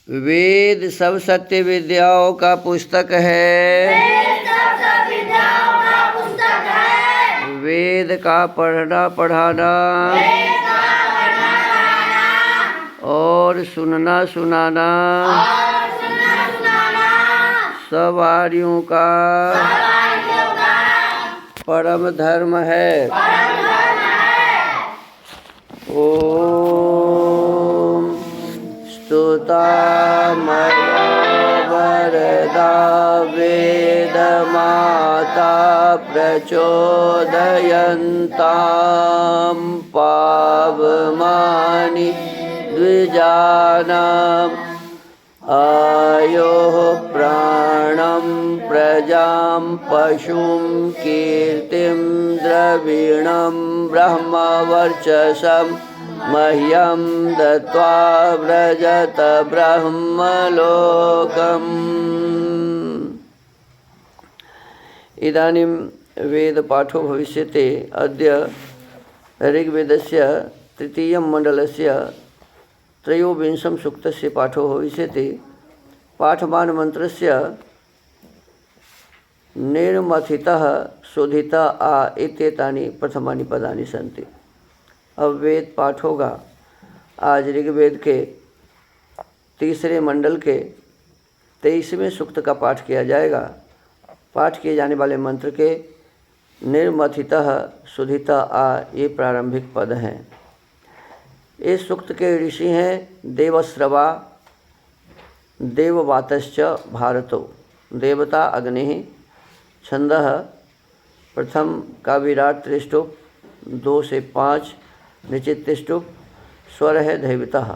वेद सब सत्य विद्याओं का पुस्तक है। वेद का पढ़ना पढ़ाना और सुनना सुनाना सब आर्यों का परम धर्म है। ओम स्तुतामया वरदा वेदमाता प्रचोदयन्तां पावमानि द्विजानाम् आयोः प्राणं प्रजां पशुं कीर्तिं द्रविणं ब्रह्मवर्चसं मह्यं दत्त्वा व्रजत ब्रह्मलोकम्। इदानीं वेदपाठो भविष्यति। अद्य ऋग्वेदस्य तृतीयं मण्डलस्य त्रयोविंशं सूक्तस्य पाठो भविष्यति। पाठमानमन्त्रस्य निर्मथितः शोधिता आ इत्येतानि प्रथमानि पदानि सन्ति। अब वेद पाठ होगा। आज ऋग्वेद के तीसरे मंडल के 23वें सूक्त का पाठ किया जाएगा। पाठ किए जाने वाले मंत्र के निर्मथितः शोधिता आ ये प्रारंभिक पद हैं। इस सूक्त के ऋषि हैं देवश्रवा देववातश्च भारतो। देवता अग्नि। छंदः प्रथम का विराट त्रिष्टुप 2 से 5 निचित त्रिष्टुप। स्वर है दैवतः।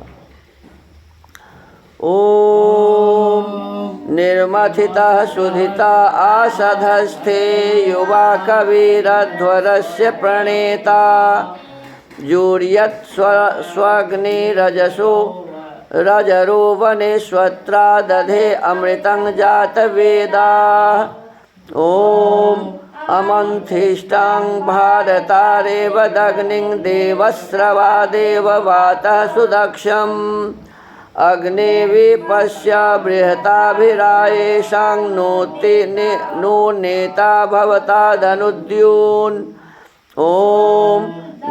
ओम निर्मथितः शोधिता आसधस्थे युवा कविरध्वरस्य प्रणेता जूर्यत् स्वग्निरजसो रजरो वनेश्वत्रा दधे अमृतं जातवेदाः। ओम अमन्थिष्टां भारतारेवदग्निं देवस्रवा देववातः सुदक्षम् अग्निविपश्य बृहताभिरायेषां नो नेता भवता धनुद्यून्। ओम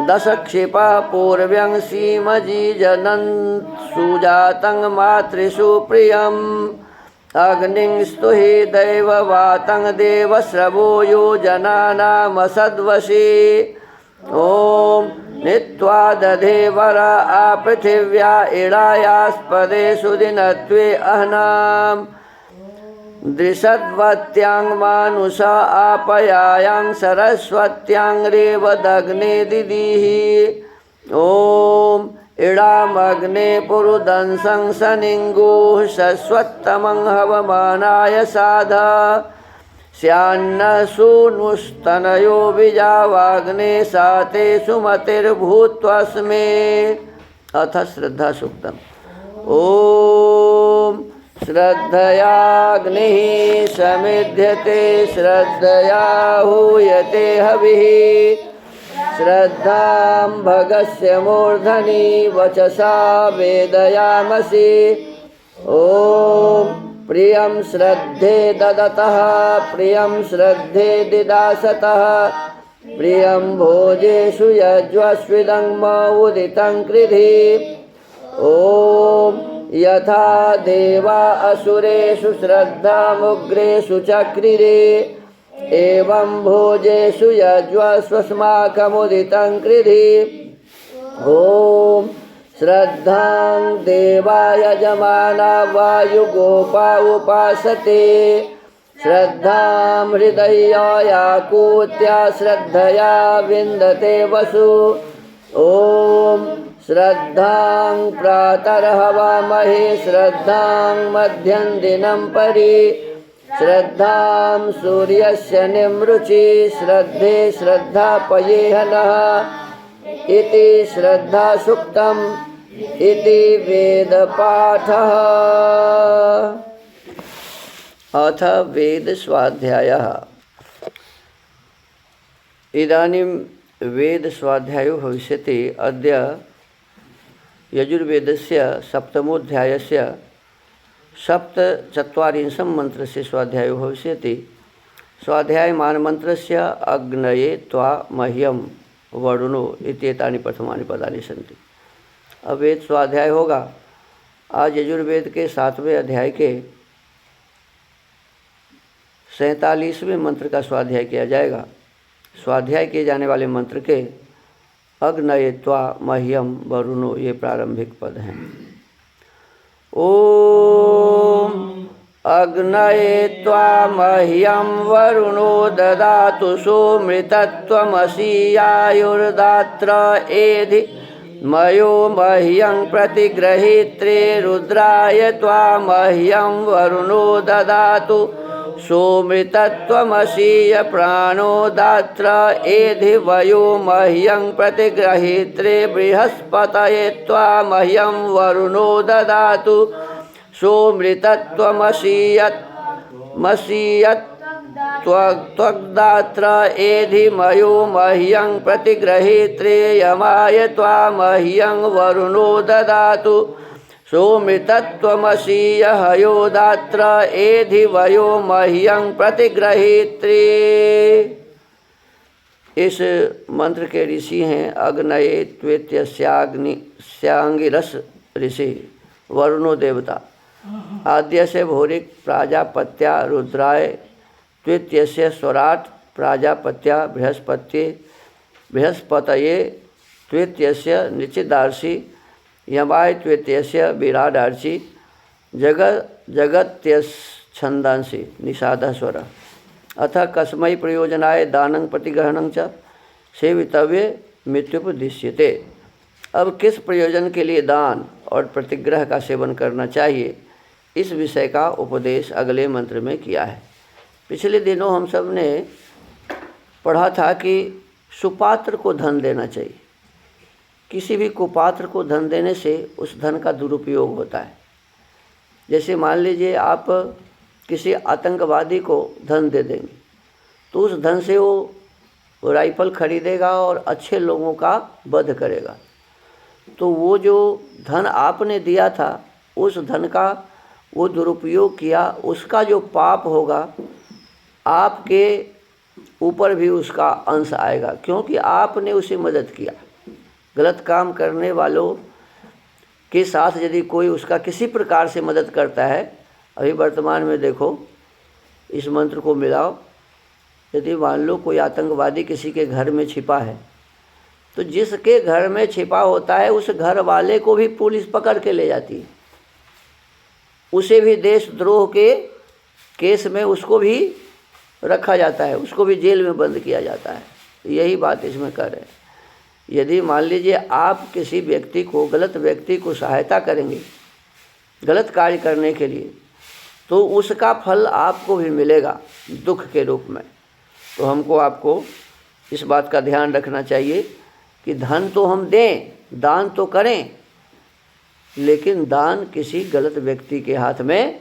दशक्षिपः पूर्व्यं सीमजीजनं सुजातं मातृषु प्रियम् अग्निं स्तुहि दैववातं देवश्रवो योजनानामसद्वशी। ओम नीत्वा दधे वर आपृथिव्या इडायास्पदे सुदिनत्वे अह्नाम् दृशद्वत्यां मानुष आपयायां सरस्वत्यां रेवदग्ने दिदीः। ओम इडामग्ने पुरुदंसं सनिङ्गुः शश्वत्तमं हवमानाय साध स्यान्नः सूनुस्तनयो विजावाग्ने साते सुमतिर्भूत्वस्मे। अथ श्रद्धा सूक्तम्। ओम श्रद्धयाग्निः समिध्यते श्रद्धया हूयते हविः श्रद्धां भगस्य मूर्धनि वचसा वेदयामसि। ओम प्रियं श्रद्धे ददतः प्रियं श्रद्धे दिदासतः प्रियं भोजेषु यज्वस्विदं उदितं कृधि। ओम यथा देवा असुरेषु श्रद्धामुग्रेषु चक्रिरे एवं भोजेषु यज्वस्वस्माकमुदितं कृधि। ओम श्रद्धां देवा यजमाना वायुगोपा उपासते श्रद्धां हृदयायाकूत्या श्रद्धया विन्दते वसु। ओम श्रद्धां प्रातर्हवामहे श्रद्धां मध्यं दिनं परि श्रद्धां सूर्यस्य निमृचि श्रद्धे श्रद्धापयेहनः इति श्रद्धा सूक्तम् इति वेदपाठः। अथ वेद स्वाध्यायः। इदानीं वेद स्वाध्यायो भविष्यति। अद्य यजुर्वेदस्य सप्तमोऽध्यायस्य सप्तचत्वारिंशं मन्त्रस्य स्वाध्यायो भविष्यति। स्वाध्यायमान मन्त्रस्य अग्नये त्वा मह्यम वरुणो इत्येतानि प्रथमानि पदानि सन्ति। अब वेद स्वाध्याय होगा। आज यजुर्वेद के 7वें अध्याय के 47वें मंत्र का स्वाध्याय किया जाएगा। स्वाध्याय किए जाने वाले मंत्र के अग्नये त्वा मह्यम वरुणो ये प्रारंभिक पद हैं। ओम अग्नये त्वा मह्यम वरुणो ददातु सोमृतत्वमसि आयुर्दात्र एधि मयो मह्यं प्रतिगृहीत्रे रुद्राय त्वा मह्यं वरुणो ददातु सोमृतत्वमसि प्राणो दात्र एधि वयो मह्यं प्रतिगृहीत्रे बृहस्पतये त्वा मह्यं वरुणो ददातु सोमृतत्वमसि त्वग्दात्र एधि मयो मह्यं प्रतिगृहीत्रे यमाय त्वा मह्यं वरुणो ददातु सोमृतत्वमसि हयोदात्र एधि वयो मह्यं प्रतिगृहीत्रे। इस मंत्र के ऋषि हैं अग्नये त्वेत्यस्याग्निस्यांगिरस ऋषि वरुणो देवता। आद्य से भौरिक प्राजापत्या रुद्राय त्वेत्यस्य स्वराट प्राजापत्या बृहस्पतये त्वेत्यस्य निश्चिदार्षि यमाय त्वेत्यस्य विराडार्चि जगत्यच्छन्दांसि निषादः स्वर अथ कस्मै प्रयोजनाय दानं प्रतिग्रहणं च सेवितव्ये मृत्युपदिश्यते। अब किस प्रयोजन के लिए दान और प्रतिग्रह का सेवन करना चाहिए, इस विषय का उपदेश अगले मंत्र में किया है। पिछले दिनों हम सब ने पढ़ा था कि सुपात्र को धन देना चाहिए। किसी भी कुपात्र को धन देने से उस धन का दुरुपयोग होता है। जैसे मान लीजिए आप किसी आतंकवादी को धन दे देंगे तो उस धन से वो राइफल खरीदेगा और अच्छे लोगों का वध करेगा। तो वो जो धन आपने दिया था उस धन का वो दुरुपयोग किया, उसका जो पाप होगा आपके ऊपर भी उसका अंश आएगा, क्योंकि आपने उसे मदद किया। गलत काम करने वालों के साथ यदि कोई उसका किसी प्रकार से मदद करता है, अभी वर्तमान में देखो इस मंत्र को मिलाओ, यदि मान लो कोई आतंकवादी किसी के घर में छिपा है तो जिसके घर में छिपा होता है उस घर वाले को भी पुलिस पकड़ के ले जाती है, उसे भी देशद्रोह के केस में उसको भी रखा जाता है, उसको भी जेल में बंद किया जाता है। यही बात इसमें कर रहे हैं। यदि मान लीजिए आप किसी व्यक्ति को, गलत व्यक्ति को सहायता करेंगे गलत कार्य करने के लिए, तो उसका फल आपको भी मिलेगा दुख के रूप में। तो हमको आपको इस बात का ध्यान रखना चाहिए कि धन तो हम दें, दान तो करें, लेकिन दान किसी गलत व्यक्ति के हाथ में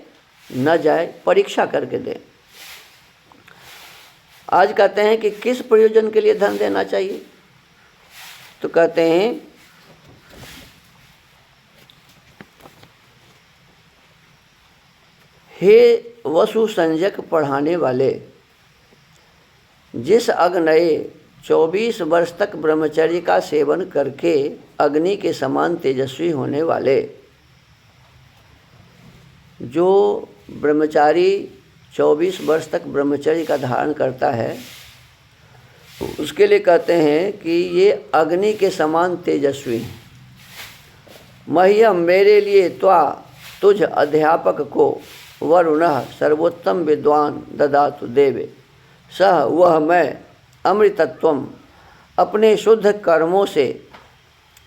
न जाए, परीक्षा करके दें। आज कहते हैं कि किस प्रयोजन के लिए धन देना चाहिए, तो कहते हैं हे वसु संजक पढ़ाने वाले, जिस अग्नये 24 वर्ष तक ब्रह्मचर्य का सेवन करके अग्नि के समान तेजस्वी होने वाले, जो ब्रह्मचारी 24 वर्ष तक ब्रह्मचर्य का धारण करता है, उसके लिए कहते हैं कि ये अग्नि के समान तेजस्वी। मह्यम मेरे लिए त्वा तुझ अध्यापक को वरुणः सर्वोत्तम विद्वान ददातु देवे, सह वह मैं अमृतत्वम अपने शुद्ध कर्मों से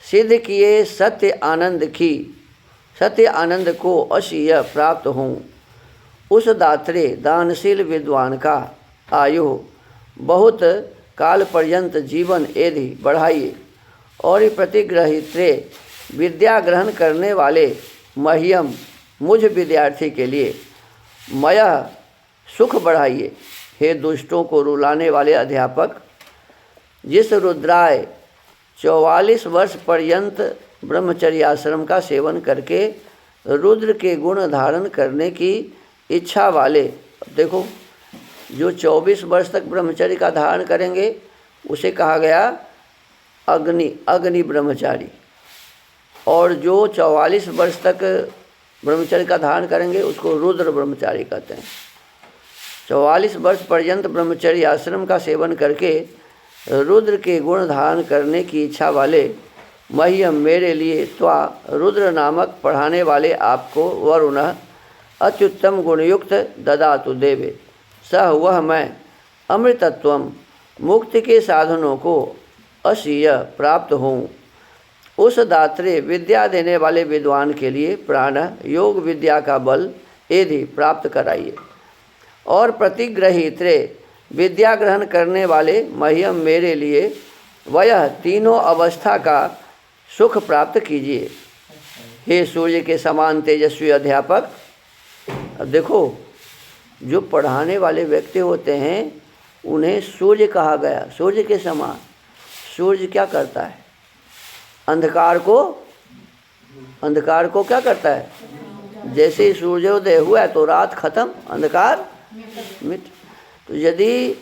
सिद्ध किए सत्य आनंद को अशीय प्राप्त हूँ। उस दात्रे दानशील विद्वान का आयु बहुत काल पर्यंत जीवन एधि बढ़ाइए, और प्रतिग्रहित्रे विद्या ग्रहण करने वाले मह्यम मुझ विद्यार्थी के लिए मया सुख बढ़ाइए। हे दुष्टों को रुलाने वाले अध्यापक, जिस रुद्राय 44 वर्ष पर्यंत ब्रह्मचर्य आश्रम का सेवन करके रुद्र के गुण धारण करने की इच्छा वाले। देखो, जो 24 वर्ष तक ब्रह्मचर्य का धारण करेंगे उसे कहा गया अग्नि ब्रह्मचारी, और जो 44 वर्ष तक ब्रह्मचर्य का धारण करेंगे उसको रुद्र ब्रह्मचारी कहते हैं। 44 वर्ष पर्यंत ब्रह्मचर्य आश्रम का सेवन करके रुद्र के गुण धारण करने की इच्छा वाले मह्यम मेरे लिए त्वा रुद्र नामक पढ़ाने वाले आपको वरुण अत्युत्तम गुणयुक्त ददातु देवे। सह वह मैं अमृतत्वम मुक्ति के साधनों को असीय प्राप्त हूँ। उस दात्रे विद्या देने वाले विद्वान के लिए प्राण योग विद्या का बल यदि प्राप्त कराइए, और प्रतिग्रहित्रे विद्या ग्रहण करने वाले मह्यम मेरे लिए वह तीनों अवस्था का सुख प्राप्त कीजिए। हे सूर्य के समान तेजस्वी अध्यापक। अब देखो, जो पढ़ाने वाले व्यक्ति होते हैं उन्हें सूर्य कहा गया, सूर्य के समान। सूर्य क्या करता है? अंधकार को क्या करता है? जैसे ही सूर्योदय हुआ तो रात खत्म, अंधकार मिट। तो यदि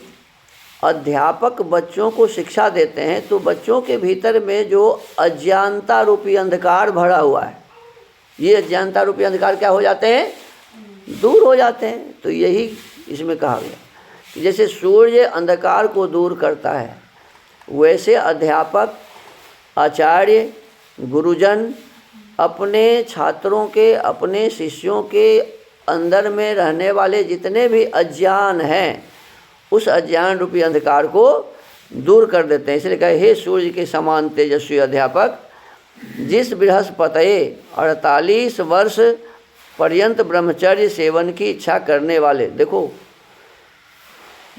अध्यापक बच्चों को शिक्षा देते हैं तो बच्चों के भीतर में जो अज्ञानता रूपी अंधकार भरा हुआ है, ये अज्ञानता रूपी अंधकार क्या हो जाते हैं? दूर हो जाते हैं। तो यही इसमें कहा गया कि जैसे सूर्य अंधकार को दूर करता है, वैसे अध्यापक, आचार्य, गुरुजन अपने छात्रों के, अपने शिष्यों के अंदर में रहने वाले जितने भी अज्ञान हैं, उस अज्ञान रूपी अंधकार को दूर कर देते हैं। इसलिए कहे, हे सूर्य के समान तेजस्वी अध्यापक, जिस बृहस्पतये 48 वर्ष पर्यंत ब्रह्मचर्य सेवन की इच्छा करने वाले। देखो,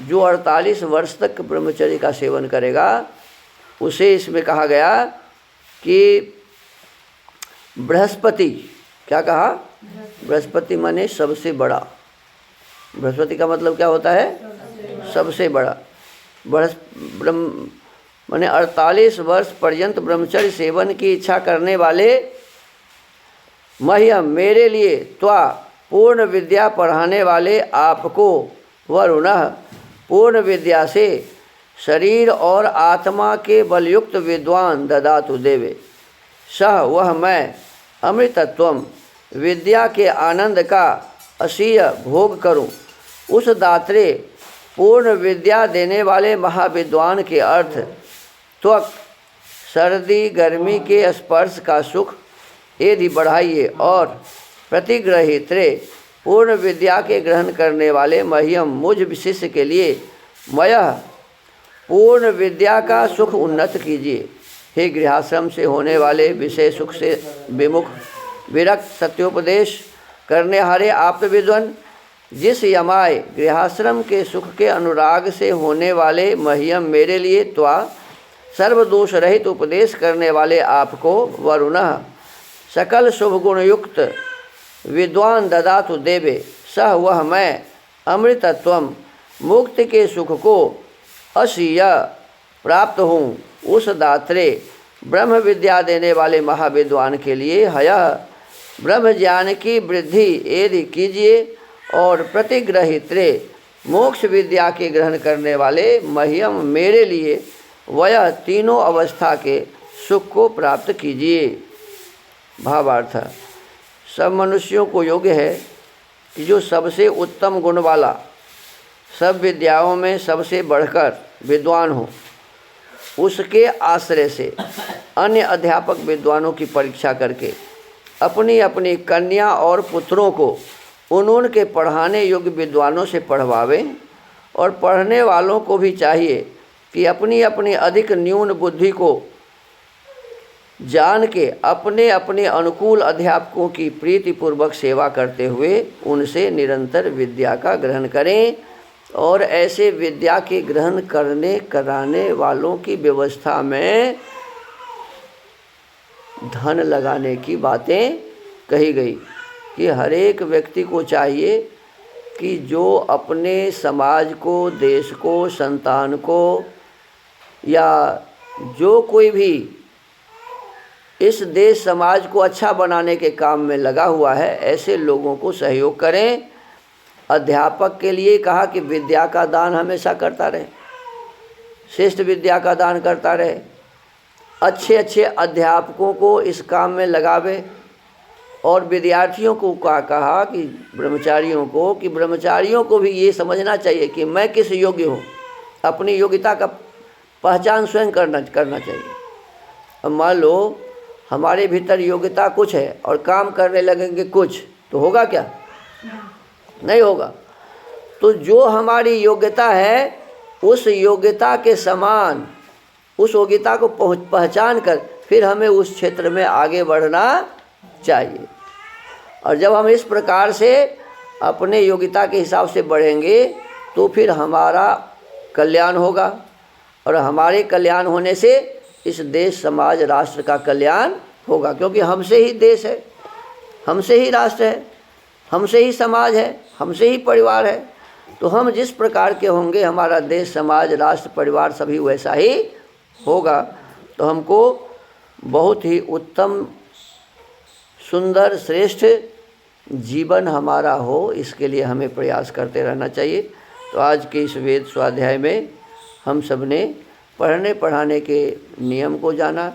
जो 48 वर्ष तक ब्रह्मचर्य का सेवन करेगा उसे इसमें कहा गया कि बृहस्पति, क्या कहा? बृहस्पति माने सबसे बड़ा। बृहस्पति का मतलब क्या होता है? सबसे बड़ा। ब्रह्म माने 48 वर्ष पर्यंत ब्रह्मचर्य सेवन की इच्छा करने वाले मह्यम मेरे लिए त्वा पूर्ण विद्या पढ़ाने वाले आपको वरुण पूर्ण विद्या से शरीर और आत्मा के बलयुक्त विद्वान ददातु देवे। सह वह मैं अमृतत्वम विद्या के आनंद का असीय भोग करूं। उस दात्रे पूर्ण विद्या देने वाले महाविद्वान के अर्थ त्वक सर्दी गर्मी के स्पर्श का सुख यदि बढ़ाइए, और प्रतिग्रहित्रे पूर्ण विद्या के ग्रहण करने वाले मह्यम मुझ शिष्य के लिए मयः पूर्ण विद्या का सुख उन्नत कीजिए। हे गृहाश्रम से होने वाले विषय सुख से विमुख विरक्त सत्योपदेश करने हारे आप्त विद्वान, जिस यमाय गृहाश्रम के सुख के अनुराग से होने वाले मह्यम मेरे लिए त्वा सर्वदोष रहित उपदेश करने वाले आपको वरुण सकल शुभ गुण युक्त विद्वान ददातु देवे। सह वह मैं अमृतत्वम मुक्ति के सुख को असीय प्राप्त हूँ। उस दात्रे ब्रह्म विद्या देने वाले महाविद्वान के लिए हयः ब्रह्म ज्ञान की वृद्धि यदि कीजिए, और प्रतिग्रहित्रे मोक्ष विद्या के ग्रहण करने वाले मह्यम मेरे लिए वह तीनों अवस्था के सुख को प्राप्त कीजिए। भावार्थ, सब मनुष्यों को योग्य है कि जो सबसे उत्तम गुण वाला, सब विद्याओं में सबसे बढ़कर विद्वान हो, उसके आश्रय से अन्य अध्यापक विद्वानों की परीक्षा करके अपनी अपनी कन्या और पुत्रों को उनके पढ़ाने योग्य विद्वानों से पढ़वावें। और पढ़ने वालों को भी चाहिए कि अपनी अपनी अधिक न्यून बुद्धि को जान के अपने अपने अनुकूल अध्यापकों की प्रीतिपूर्वक सेवा करते हुए उनसे निरंतर विद्या का ग्रहण करें। और ऐसे विद्या के ग्रहण कराने वालों की व्यवस्था में धन लगाने की बातें कही गई कि हर एक व्यक्ति को चाहिए कि जो अपने समाज को, देश को, संतान को, या जो कोई भी इस देश समाज को अच्छा बनाने के काम में लगा हुआ है, ऐसे लोगों को सहयोग करें। अध्यापक के लिए कहा कि विद्या का दान हमेशा करता रहे, श्रेष्ठ विद्या का दान करता रहे। अच्छे अच्छे अध्यापकों को इस काम में लगावे। और विद्यार्थियों को कहा कि ब्रह्मचारियों को भी ये समझना चाहिए कि मैं किस योग्य हूँ, अपनी योग्यता का पहचान स्वयं करना चाहिए। अब मान लो हमारे भीतर योग्यता कुछ है और काम करने लगेंगे कुछ, तो होगा क्या? नहीं होगा। तो जो हमारी योग्यता है उस योग्यता के समान, उस योग्यता को पहचान कर फिर हमें उस क्षेत्र में आगे बढ़ना चाहिए। और जब हम इस प्रकार से अपने योग्यता के हिसाब से बढ़ेंगे तो फिर हमारा कल्याण होगा, और हमारे कल्याण होने से इस देश समाज राष्ट्र का कल्याण होगा। क्योंकि हमसे ही देश है, हमसे ही राष्ट्र है, हमसे ही समाज है, हमसे ही परिवार है। तो हम जिस प्रकार के होंगे हमारा देश समाज राष्ट्र परिवार सभी वैसा ही होगा। तो हमको बहुत ही उत्तम सुंदर श्रेष्ठ जीवन हमारा हो, इसके लिए हमें प्रयास करते रहना चाहिए। तो आज के इस वेद स्वाध्याय में हम सब ने पढ़ने पढ़ाने के नियम को जाना,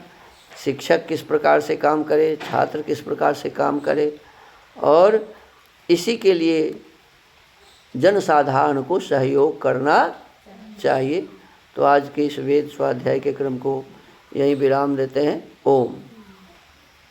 शिक्षक किस प्रकार से काम करे, छात्र किस प्रकार से काम करे, और इसी के लिए जनसाधारण को सहयोग करना चाहिए। तो आज के इस वेद स्वाध्याय के क्रम को यहीं विराम देते हैं। ओम।